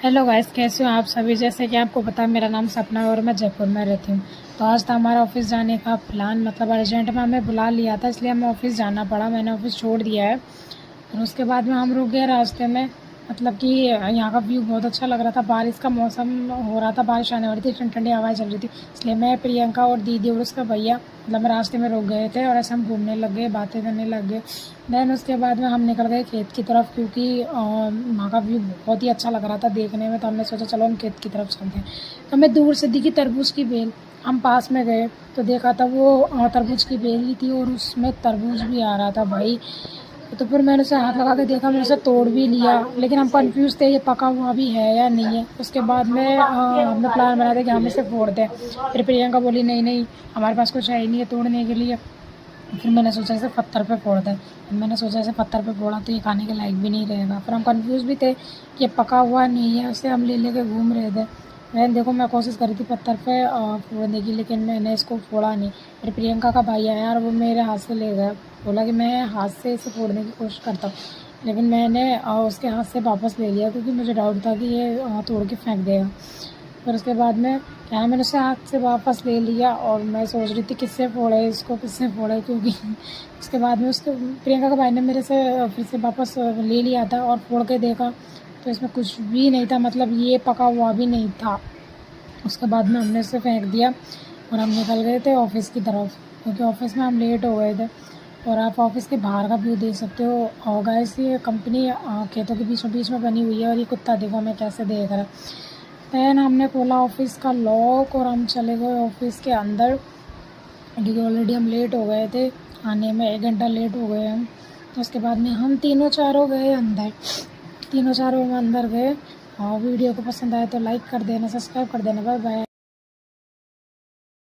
Hello guys, कैसे हो आप सभी। जैसे कि आपको पता है मेरा नाम सपना है और मैं जयपुर में रहती हूँ। तो आज था हमारा ऑफिस जाने का प्लान, मतलब अर्जेंट में हमें बुला लिया था, इसलिए हमें ऑफिस जाना पड़ा। मैंने ऑफिस छोड़ दिया है और उसके बाद में हम रुक गए रास्ते में। मतलब कि यहाँ का व्यू बहुत अच्छा लग रहा था, बारिश का मौसम हो रहा था, बारिश आने वाली थी, ठंडी ठंडी हवाएं चल रही थी। इसलिए मैं, प्रियंका और दीदी और उसका भैया मतलब रास्ते में रुक गए थे और ऐसे हम घूमने लग गए, बातें करने लग गए। देन उसके बाद में हम निकल गए खेत की तरफ, क्योंकि वहाँ का व्यू बहुत ही अच्छा लग रहा था देखने में। तो हमने सोचा चलो हम खेत की तरफ चलते हैं। तो हमें दूर से दिखी तरबूज की बेल। हम पास में गए तो देखा था वो तरबूज की बेल ही थी और उसमें तरबूज भी आ रहा था भाई। तो फिर मैंने उसे हाथ लगा के देखा, मैंने उसे तोड़ भी लिया, लेकिन हम कंफ्यूज थे ये पका हुआ भी है या नहीं है। उसके बाद में हमने प्लान बना दिया कि हम इसे फोड़ दें। फिर प्रियंका बोली नहीं नहीं, हमारे पास कुछ है ही नहीं है तोड़ने के लिए। फिर मैंने सोचा इसे पत्थर पे फोड़ दें। मैंने सोचा इसे पत्थर पे फोड़ा तो ये खाने के लायक भी नहीं रहेगा। फिर हम कंफ्यूज भी थे कि ये पका हुआ नहीं है, उसे हम ले लेके घूम रहे थे। मैंने देखो, मैं कोशिश करी थी पत्थर पे फोड़ने की, लेकिन मैंने इसको फोड़ा नहीं। फिर प्रियंका का भाई आया और वो मेरे हाथ से ले गया, बोला कि मैं हाथ से इसे फोड़ने की कोशिश करता हूँ, लेकिन मैंने उसके हाथ से वापस ले लिया, क्योंकि मुझे डाउट था कि ये तोड़ के फेंक देगा। फिर उसके बाद में क्या है, मैंने उसे हाथ से वापस ले लिया और मैं सोच रही थी किससे फोड़े इसको, किससे फोड़े, क्योंकि उसके बाद में उसके प्रियंका के भाई ने मेरे से फिर से वापस ले लिया था और फोड़ के देखा तो इसमें कुछ भी नहीं था, मतलब ये पका हुआ भी नहीं था। उसके बाद में हमने उसे फेंक दिया और हम निकल गए थे ऑफिस की तरफ, क्योंकि ऑफिस में हम लेट हो गए थे। और आप ऑफिस के बाहर का व्यू देख सकते हो। और गाइस, ये कंपनी खेतों के बीच में बनी हुई है और ये कुत्ता देखो हमें कैसे देख रहा है। दैन हमने खोला ऑफिस का लॉक और हम चले गए ऑफिस के अंदर, क्योंकि ऑलरेडी हम लेट हो गए थे आने में, 1 घंटा लेट हो गए हम। तो उसके बाद में हम तीनों चारों गए अंदर, तीनों चारों में अंदर गए। और वीडियो को पसंद आए तो लाइक कर देना, सब्सक्राइब कर देना। Bye bye.